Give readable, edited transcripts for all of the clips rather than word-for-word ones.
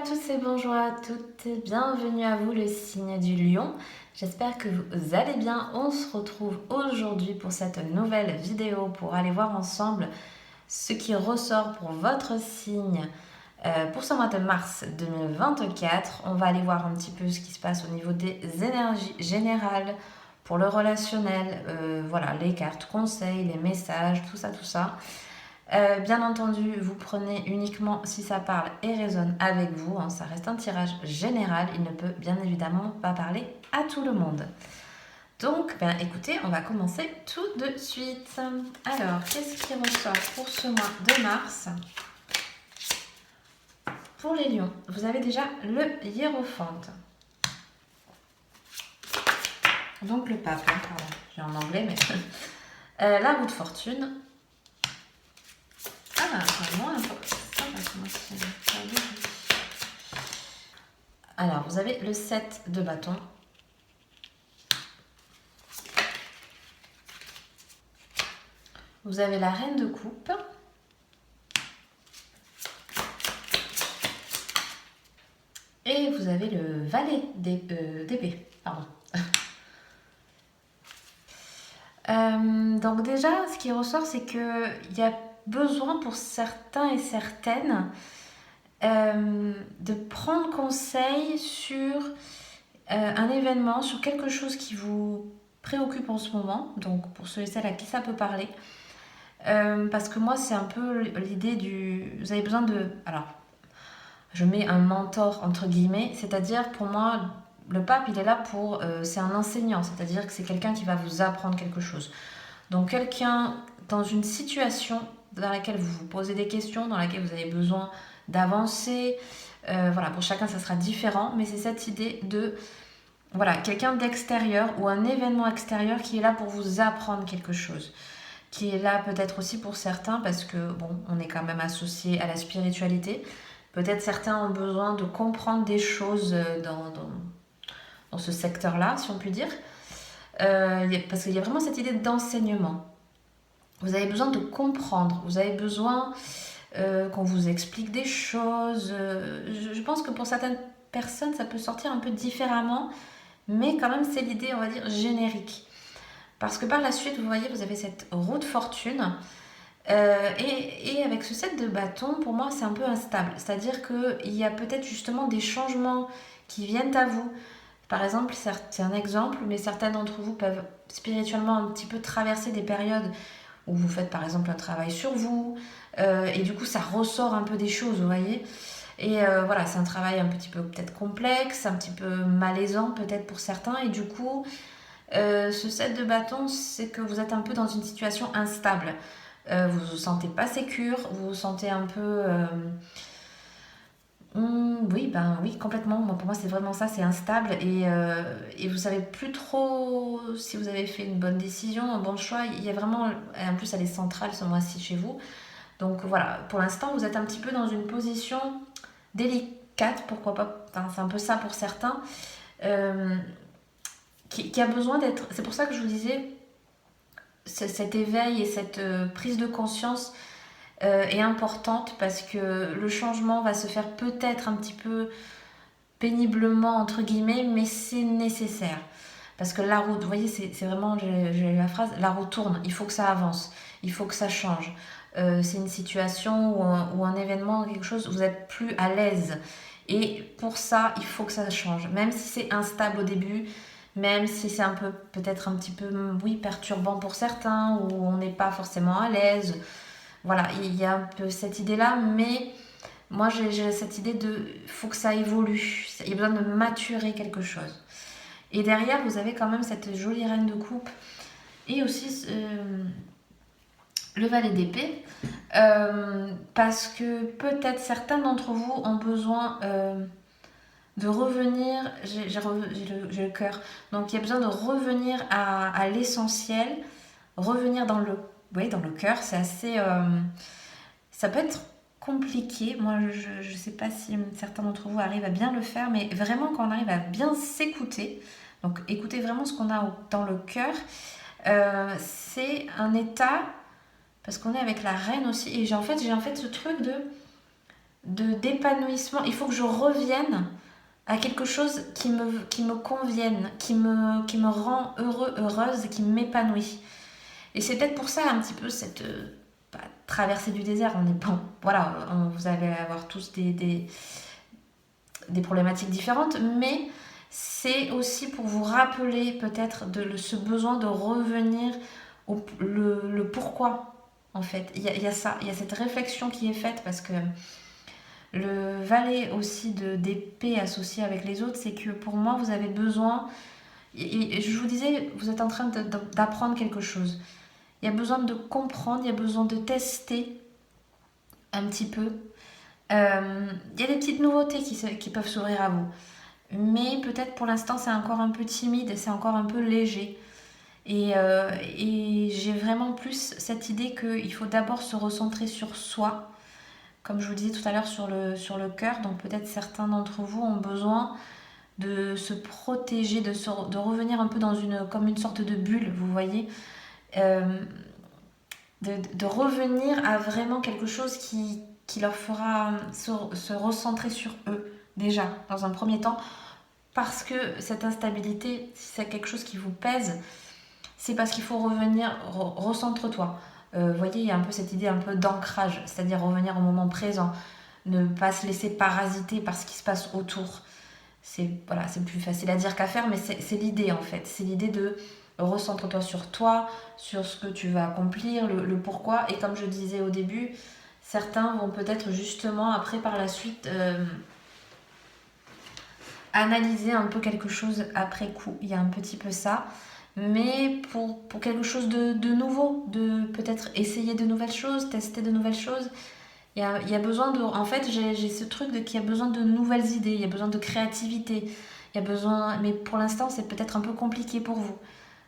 tous et bonjour à toutes, bienvenue à vous le signe du lion. J'espère que vous allez bien. On se retrouve aujourd'hui pour cette nouvelle vidéo pour aller voir ensemble ce qui ressort pour votre signe pour ce mois de mars 2024. On va aller voir un petit peu ce qui se passe au niveau des énergies générales pour le relationnel, voilà, les cartes conseils, les messages, tout ça. Bien entendu, vous prenez uniquement si ça parle et résonne avec vous, hein, ça reste un tirage général, il ne peut bien évidemment pas parler à tout le monde. Donc, écoutez, on va commencer tout de suite. Alors, qu'est-ce qui ressort pour ce mois de mars? Pour les lions, vous avez déjà le hiérophante. Donc le pape, hein, pardon, j'ai en anglais, mais la roue de fortune. Alors, vous avez le 7 de bâton. Vous avez la reine de coupe. Et vous avez le valet d'épée. Pardon. Donc déjà, ce qui ressort, c'est qu'il y a besoin pour certains et certaines de prendre conseil sur un événement, sur quelque chose qui vous préoccupe en ce moment. Donc pour ceux et celles à qui ça peut parler. Parce que moi, c'est un peu l'idée du... Vous avez besoin de... Alors, je mets un mentor entre guillemets, c'est-à-dire pour moi... Le pape, il est là pour... c'est un enseignant, c'est-à-dire que c'est quelqu'un qui va vous apprendre quelque chose. Donc quelqu'un dans une situation dans laquelle vous vous posez des questions, dans laquelle vous avez besoin d'avancer. Voilà, pour chacun, ça sera différent, mais c'est cette idée de... Voilà, quelqu'un d'extérieur ou un événement extérieur qui est là pour vous apprendre quelque chose. Qui est là peut-être aussi pour certains, parce que, bon, on est quand même associé à la spiritualité. Peut-être certains ont besoin de comprendre des choses dans ce secteur-là, si on peut dire. Parce qu'il y a vraiment cette idée d'enseignement. Vous avez besoin de comprendre, vous avez besoin qu'on vous explique des choses. Je pense que pour certaines personnes, ça peut sortir un peu différemment, mais quand même, c'est l'idée, on va dire, générique. Parce que par la suite, vous voyez, vous avez cette roue de fortune. Et avec ce set de bâtons, pour moi, c'est un peu instable. C'est-à-dire qu'il y a peut-être justement des changements qui viennent à vous. Par exemple, c'est un exemple, mais certains d'entre vous peuvent spirituellement un petit peu traverser des périodes où vous faites par exemple un travail sur vous, et du coup ça ressort un peu des choses, vous voyez. Et voilà, c'est un travail un petit peu peut-être complexe, un petit peu malaisant peut-être pour certains, et du coup, ce set de bâtons, c'est que vous êtes un peu dans une situation instable. Vous vous sentez pas sécure, vous vous sentez un peu... oui, complètement. Pour moi, c'est vraiment ça, c'est instable et vous savez plus trop si vous avez fait une bonne décision, un bon choix. Il y a vraiment, en plus, elle est centrale ce mois-ci chez vous. Donc voilà, pour l'instant, vous êtes un petit peu dans une position délicate, pourquoi pas. Enfin, c'est un peu ça pour certains, euh, qui a besoin d'être. C'est pour ça que je vous disais, cet éveil et cette prise de conscience est importante parce que le changement va se faire peut-être un petit peu péniblement entre guillemets, mais c'est nécessaire. Parce que la roue, vous voyez, c'est vraiment, j'ai la phrase, la roue tourne, il faut que ça avance, il faut que ça change. C'est une situation ou un événement, quelque chose, vous n'êtes plus à l'aise. Et pour ça, il faut que ça change. Même si c'est instable au début, même si c'est un peu, peut-être un petit peu, oui, perturbant pour certains, ou on n'est pas forcément à l'aise. Voilà, il y a un peu cette idée-là, mais moi j'ai cette idée de faut que ça évolue, il y a besoin de maturer quelque chose. Et derrière, vous avez quand même cette jolie reine de coupe et aussi le valet d'épée, parce que peut-être certains d'entre vous ont besoin de revenir, j'ai le cœur, donc il y a besoin de revenir à l'essentiel, revenir dans le cœur, c'est assez... ça peut être compliqué. Moi, je ne sais pas si certains d'entre vous arrivent à bien le faire, mais vraiment quand on arrive à bien s'écouter, donc écouter vraiment ce qu'on a dans le cœur, c'est un état, parce qu'on est avec la reine aussi, et j'ai en fait ce truc de d'épanouissement. Il faut que je revienne à quelque chose qui me convienne, qui me rend heureux, heureuse et qui m'épanouit. Et c'est peut-être pour ça un petit peu cette traversée du désert. On est bon, voilà, vous allez avoir tous des problématiques différentes, mais c'est aussi pour vous rappeler peut-être ce besoin de revenir le pourquoi, en fait. Il y a ça, il y a cette réflexion qui est faite parce que le valet aussi d'épée associé avec les autres, c'est que pour moi, vous avez besoin, et je vous disais, vous êtes en train d'apprendre quelque chose. Il y a besoin de comprendre, il y a besoin de tester un petit peu. Il y a des petites nouveautés qui peuvent s'ouvrir à vous. Mais peut-être pour l'instant, c'est encore un peu timide et c'est encore un peu léger. Et j'ai vraiment plus cette idée qu'il faut d'abord se recentrer sur soi, comme je vous disais tout à l'heure sur le cœur. Donc peut-être certains d'entre vous ont besoin de se protéger, de revenir un peu comme une sorte de bulle, vous voyez. De revenir à vraiment quelque chose qui leur fera se recentrer sur eux, déjà, dans un premier temps. Parce que cette instabilité, si c'est quelque chose qui vous pèse, c'est parce qu'il faut revenir, recentre-toi. Vous voyez, il y a un peu cette idée un peu d'ancrage, c'est-à-dire revenir au moment présent, ne pas se laisser parasiter par ce qui se passe autour. C'est plus facile à dire qu'à faire, mais c'est l'idée en fait. C'est l'idée de recentre-toi sur toi, sur ce que tu vas accomplir, le pourquoi. Et comme je disais au début, certains vont peut-être justement après par la suite analyser un peu quelque chose après coup. Il y a un petit peu ça. Mais pour quelque chose de nouveau, de peut-être essayer de nouvelles choses, tester de nouvelles choses, il y a besoin de... En fait, j'ai ce truc qu'il y a besoin de nouvelles idées, il y a besoin de créativité, il y a besoin... Mais pour l'instant, c'est peut-être un peu compliqué pour vous.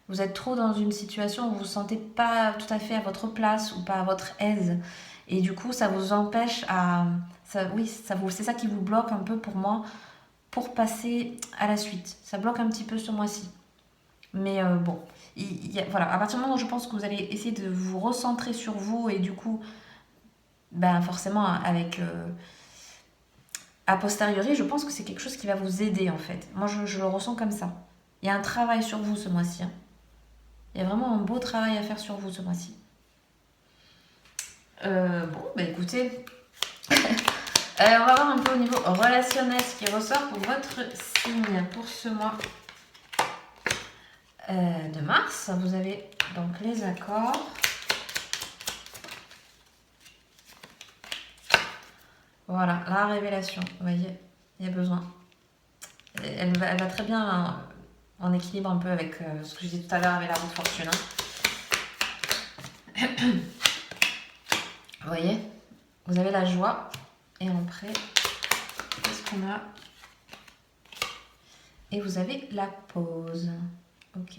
Vous êtes trop dans une situation où vous ne vous sentez pas tout à fait à votre place ou pas à votre aise. Et du coup, ça vous empêche à... c'est ça qui vous bloque un peu pour moi, pour passer à la suite. Ça bloque un petit peu ce mois-ci. Mais bon, voilà, à partir du moment où je pense que vous allez essayer de vous recentrer sur vous et du coup, ben forcément avec a posteriori, je pense que c'est quelque chose qui va vous aider en fait. Moi, je le ressens comme ça. Il y a un travail sur vous ce mois-ci. Hein. Il y a vraiment un beau travail à faire sur vous ce mois-ci. Bon, bah écoutez, on va voir un peu au niveau relationnel ce qui ressort pour votre signe pour ce mois de mars. Vous avez donc les accords. Voilà, la révélation, vous voyez, il y a besoin. Elle va très bien en équilibre un peu avec ce que je disais tout à l'heure avec la roue de fortune. Hein. Vous voyez, vous avez la joie. Et après, qu'est-ce qu'on a? Et vous avez la pause. Ok.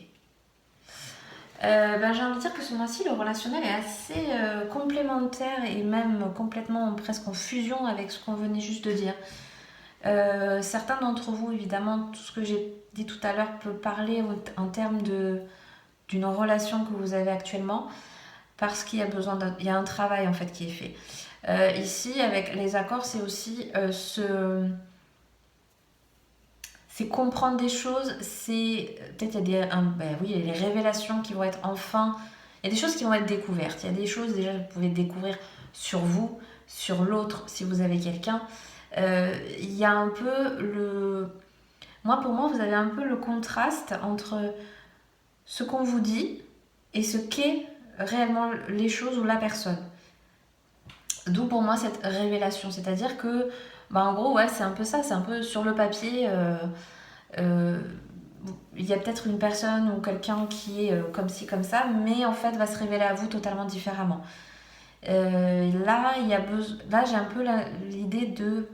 J'ai envie de dire que ce mois-ci, le relationnel est assez complémentaire et même complètement presque en fusion avec ce qu'on venait juste de dire. Certains d'entre vous, évidemment, tout ce que j'ai dit tout à l'heure peut parler en termes d'une relation que vous avez actuellement parce qu'il y a il y a un travail en fait qui est fait. Ici, avec les accords, c'est aussi c'est comprendre des choses, peut-être il y a il y a les révélations qui vont être enfin, il y a des choses qui vont être découvertes, il y a des choses déjà que vous pouvez découvrir sur vous, sur l'autre si vous avez quelqu'un. Il y a un peu pour moi, vous avez un peu le contraste entre ce qu'on vous dit et ce qu'est réellement les choses ou la personne. D'où pour moi cette révélation, c'est-à-dire que, en gros, ouais, c'est un peu ça, c'est un peu sur le papier. Il y a peut-être une personne ou quelqu'un qui est comme ci, comme ça, mais en fait va se révéler à vous totalement différemment. Là, j'ai un peu l'idée de...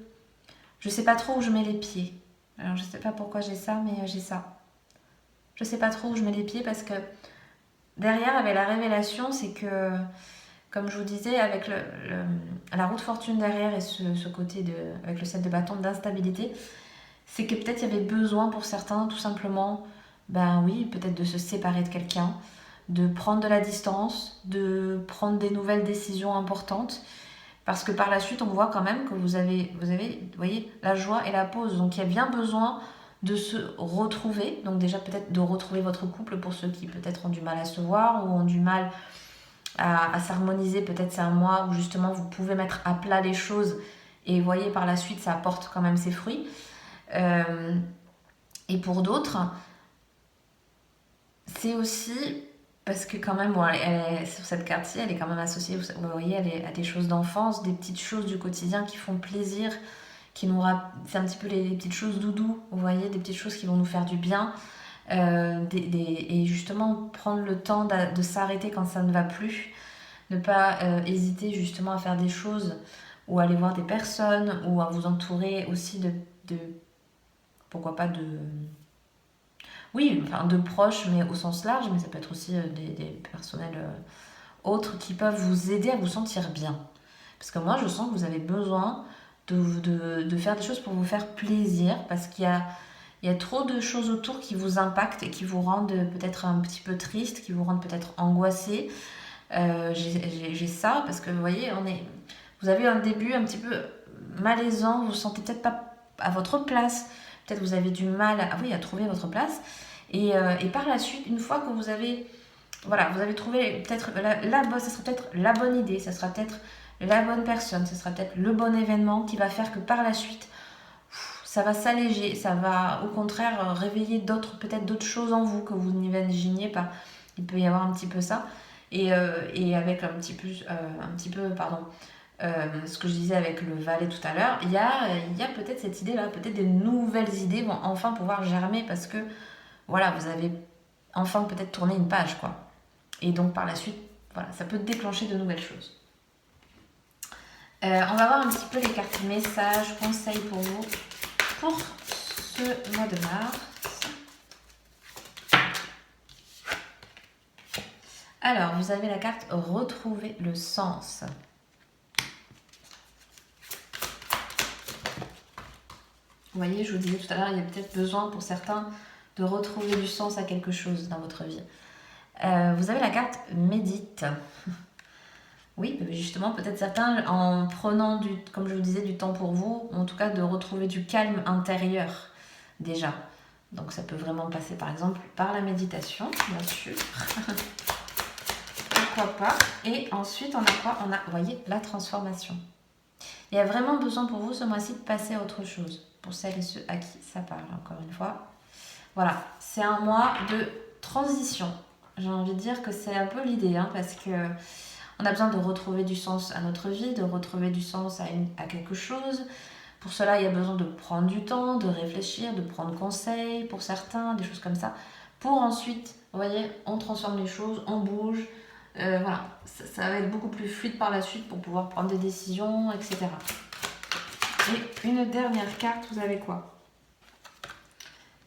Je sais pas trop où je mets les pieds. Alors, je sais pas pourquoi j'ai ça, mais j'ai ça. Je sais pas trop où je mets les pieds parce que derrière, avec la révélation, c'est que, comme je vous disais, avec la roue de fortune derrière et ce côté avec le 7 de bâton d'instabilité, c'est que peut-être il y avait besoin pour certains, tout simplement, peut-être de se séparer de quelqu'un, de prendre de la distance, de prendre des nouvelles décisions importantes. Parce que par la suite, on voit quand même que vous avez, vous voyez, la joie et la pause. Donc il y a bien besoin de se retrouver. Donc déjà peut-être de retrouver votre couple pour ceux qui peut-être ont du mal à se voir ou ont du mal à s'harmoniser. Peut-être c'est un mois où justement vous pouvez mettre à plat les choses et vous voyez par la suite ça apporte quand même ses fruits. Et pour d'autres, c'est aussi parce que quand même, bon, sur cette carte-ci, elle est quand même associée, vous voyez, elle est à des choses d'enfance, des petites choses du quotidien qui font plaisir, c'est un petit peu les petites choses doudou, vous voyez, des petites choses qui vont nous faire du bien. Et justement, prendre le temps de s'arrêter quand ça ne va plus, ne pas hésiter justement à faire des choses ou aller voir des personnes ou à vous entourer aussi de pourquoi pas oui, enfin de proches, mais au sens large, mais ça peut être aussi des personnels autres qui peuvent vous aider à vous sentir bien. Parce que moi, je sens que vous avez besoin de faire des choses pour vous faire plaisir, parce il y a trop de choses autour qui vous impactent et qui vous rendent peut-être un petit peu triste, qui vous rendent peut-être angoissé. J'ai ça, parce que vous voyez, vous avez un début un petit peu malaisant, vous ne vous sentez peut-être pas à votre place, peut-être vous avez du mal à trouver votre place. Et par la suite, une fois que vous avez, voilà, vous avez trouvé peut-être ça sera peut-être la bonne idée, ça sera peut-être la bonne personne, ce sera peut-être le bon événement qui va faire que par la suite, ça va s'alléger, ça va au contraire réveiller peut-être d'autres choses en vous que vous n'imaginiez pas. Il peut y avoir un petit peu ça. Et avec un petit peu, pardon, ce que je disais avec le valet tout à l'heure, il y a peut-être cette idée-là, peut-être des nouvelles idées vont enfin pouvoir germer parce que, voilà, vous avez enfin peut-être tourné une page, quoi. Et donc par la suite, voilà, ça peut déclencher de nouvelles choses. On va voir un petit peu les cartes messages, conseils pour vous pour ce mois de mars. Alors, vous avez la carte retrouver le sens. Vous voyez, je vous disais tout à l'heure, il y a peut-être besoin pour certains de retrouver du sens à quelque chose dans votre vie. Vous avez la carte médite. Oui, justement, peut-être certains, en prenant, comme je vous disais, du temps pour vous, en tout cas de retrouver du calme intérieur déjà. Donc ça peut vraiment passer par exemple par la méditation, bien sûr. Pourquoi pas. Et ensuite, on a quoi? On a, vous voyez, la transformation. Il y a vraiment besoin pour vous ce mois-ci de passer à autre chose. Pour celles et ceux à qui ça parle, encore une fois. Voilà, c'est un mois de transition. J'ai envie de dire que c'est un peu l'idée, hein, parce que on a besoin de retrouver du sens à notre vie, de retrouver du sens à quelque chose. Pour cela, il y a besoin de prendre du temps, de réfléchir, de prendre conseil pour certains, des choses comme ça. Pour ensuite, vous voyez, on transforme les choses, on bouge. Voilà, ça va être beaucoup plus fluide par la suite pour pouvoir prendre des décisions, etc. Et une dernière carte, vous avez quoi?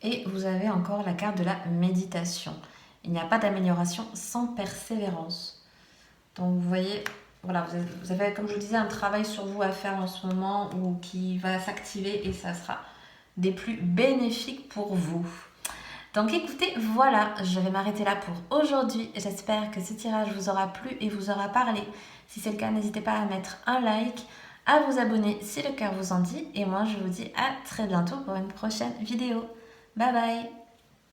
Et vous avez encore la carte de la méditation. Il n'y a pas d'amélioration sans persévérance. Donc vous voyez, voilà, vous avez, comme je vous disais, un travail sur vous à faire en ce moment ou qui va s'activer et ça sera des plus bénéfiques pour vous. Donc écoutez, voilà, je vais m'arrêter là pour aujourd'hui. J'espère que ce tirage vous aura plu et vous aura parlé. Si c'est le cas, n'hésitez pas à mettre un like, à vous abonner si le cœur vous en dit. Et moi, je vous dis à très bientôt pour une prochaine vidéo. Bye bye!